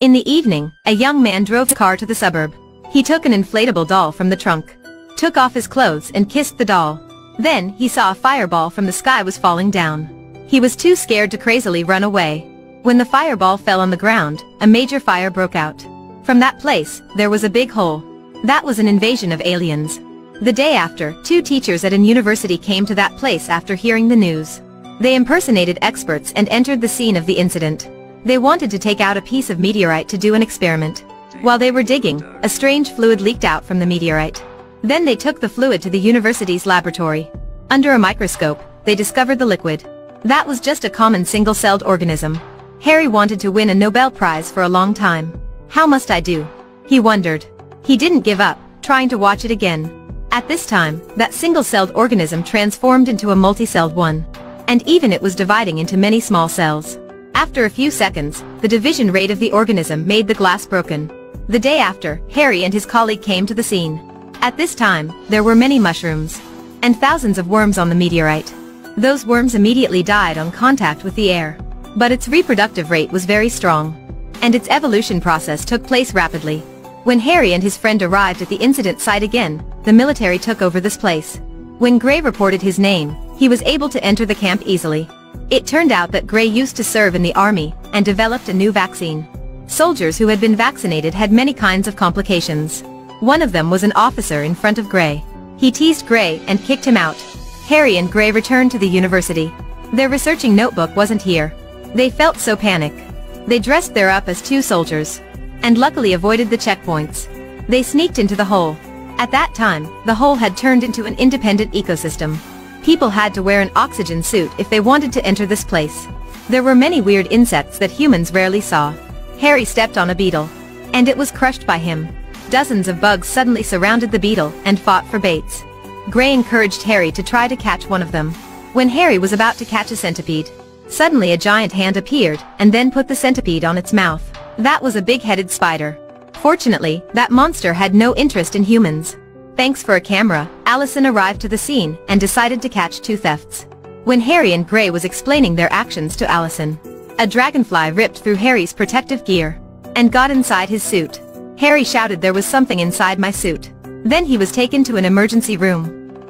In the evening, a young man drove the car to the suburb. He took an inflatable doll from the trunk, took off his clothes and kissed the doll. Then, he saw a fireball from the sky was falling down. He was too scared to crazily run away. When the fireball fell on the ground, a major fire broke out. From that place, there was a big hole. That was an invasion of aliens. The day after, 2 teachers at an university came to that place after hearing the news. They impersonated experts and entered the scene of the incident. They wanted to take out a piece of meteorite to do an experiment. While they were digging, a strange fluid leaked out from the meteorite. Then they took the fluid to the university's laboratory. Under a microscope, they discovered the liquid. That was just a common single-celled organism. Harry wanted to win a Nobel Prize for a long time. How must I do? He wondered. He didn't give up, trying to watch it again. At this time, that single-celled organism transformed into a multi-celled one. And even it was dividing into many small cells. After a few seconds, the division rate of the organism made the glass broken. The day after, Harry and his colleague came to the scene. At this time, there were many mushrooms. And thousands of worms on the meteorite. Those worms immediately died on contact with the air. But its reproductive rate was very strong. And its evolution process took place rapidly. When Harry and his friend arrived at the incident site again, the military took over this place. When Gray reported his name, he was able to enter the camp easily. It turned out that Gray used to serve in the army, and developed a new vaccine. Soldiers who had been vaccinated had many kinds of complications. One of them was an officer in front of Gray. He teased Gray and kicked him out. Harry and Gray returned to the university. Their researching notebook wasn't here. They felt so panicked. They dressed their up as 2 soldiers. And luckily avoided the checkpoints. They sneaked into the hole. At that time, the hole had turned into an independent ecosystem. People had to wear an oxygen suit if they wanted to enter this place. There were many weird insects that humans rarely saw. Harry stepped on a beetle. And it was crushed by him. Dozens of bugs suddenly surrounded the beetle and fought for baits. Gray encouraged Harry to try to catch one of them. When Harry was about to catch a centipede, suddenly a giant hand appeared and then put the centipede on its mouth. That was a big-headed spider. Fortunately, that monster had no interest in humans. Thanks for a camera, Allison arrived to the scene and decided to catch 2 thefts. When Harry and Gray was explaining their actions to Allison, a dragonfly ripped through Harry's protective gear and got inside his suit. Harry shouted, "There was something inside my suit." Then he was taken to an emergency room.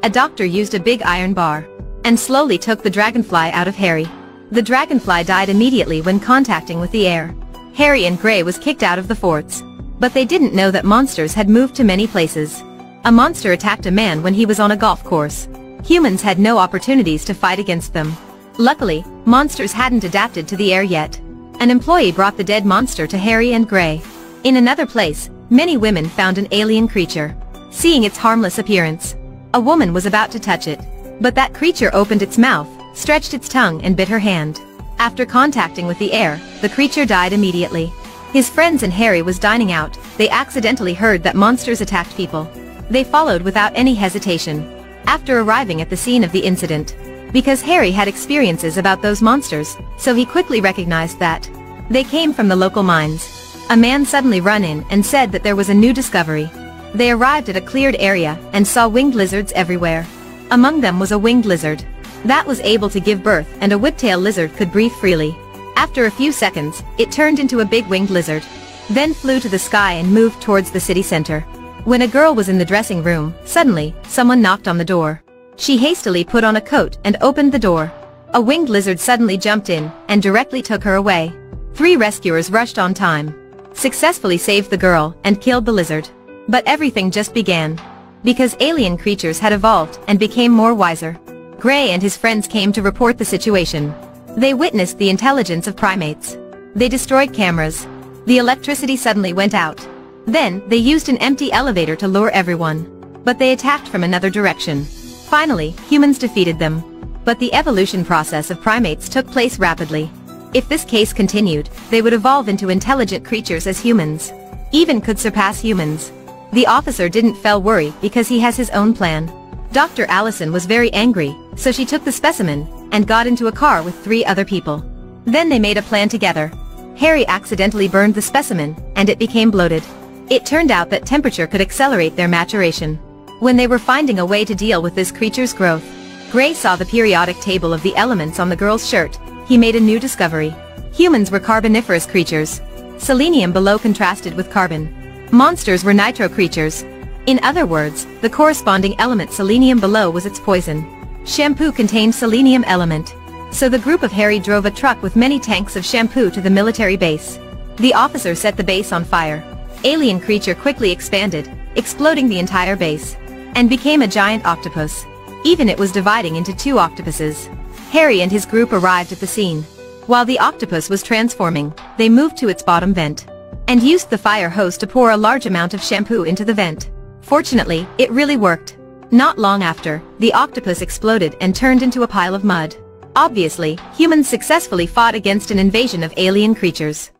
A doctor used a big iron bar and slowly took the dragonfly out of Harry. The dragonfly died immediately when contacting with the air. Harry and Gray was kicked out of the forts. But they didn't know that monsters had moved to many places. A monster attacked a man when he was on a golf course. Humans had no opportunities to fight against them. Luckily, monsters hadn't adapted to the air yet. An employee brought the dead monster to Harry and Gray. In another place, many women found an alien creature. Seeing its harmless appearance, a woman was about to touch it. But that creature opened its mouth, stretched its tongue and bit her hand. After contacting with the air, the creature died immediately. His friends and Harry was dining out. They accidentally heard that monsters attacked people. They followed without any hesitation. After arriving at the scene of the incident, because Harry had experiences about those monsters, so he quickly recognized that they came from the local mines. A man suddenly ran in and said that there was a new discovery. They arrived at a cleared area and saw winged lizards everywhere. Among them was a winged lizard that was able to give birth, and a whiptail lizard could breathe freely. After a few seconds, it turned into a big winged lizard, then flew to the sky and moved towards the city center. When a girl was in the dressing room, suddenly, someone knocked on the door. She hastily put on a coat and opened the door. A winged lizard suddenly jumped in and directly took her away. 3 rescuers rushed on time, successfully saved the girl and killed the lizard. But everything just began. Because alien creatures had evolved and became more wiser. Gray and his friends came to report the situation. They witnessed the intelligence of primates. They destroyed cameras. The electricity suddenly went out. Then, they used an empty elevator to lure everyone. But they attacked from another direction. Finally, humans defeated them. But the evolution process of primates took place rapidly. If this case continued, they would evolve into intelligent creatures as humans. Even could surpass humans. The officer didn't feel worry because he has his own plan. Dr. Allison was very angry, so she took the specimen and got into a car with 3 other people. Then they made a plan together. Harry accidentally burned the specimen, and it became bloated. It turned out that temperature could accelerate their maturation. When they were finding a way to deal with this creature's growth, Gray saw the periodic table of the elements on the girl's shirt. He made a new discovery. Humans were carboniferous creatures. Selenium below contrasted with carbon. Monsters were nitro creatures. In other words, the corresponding element selenium below was its poison. Shampoo contained selenium element. So the group of Harry drove a truck with many tanks of shampoo to the military base. The officer set the base on fire. Alien creature quickly expanded, exploding the entire base, and became a giant octopus. Even it was dividing into two octopuses. Harry and his group arrived at the scene. While the octopus was transforming, they moved to its bottom vent, and used the fire hose to pour a large amount of shampoo into the vent. Fortunately, it really worked. Not long after, the octopus exploded and turned into a pile of mud. Obviously, humans successfully fought against an invasion of alien creatures.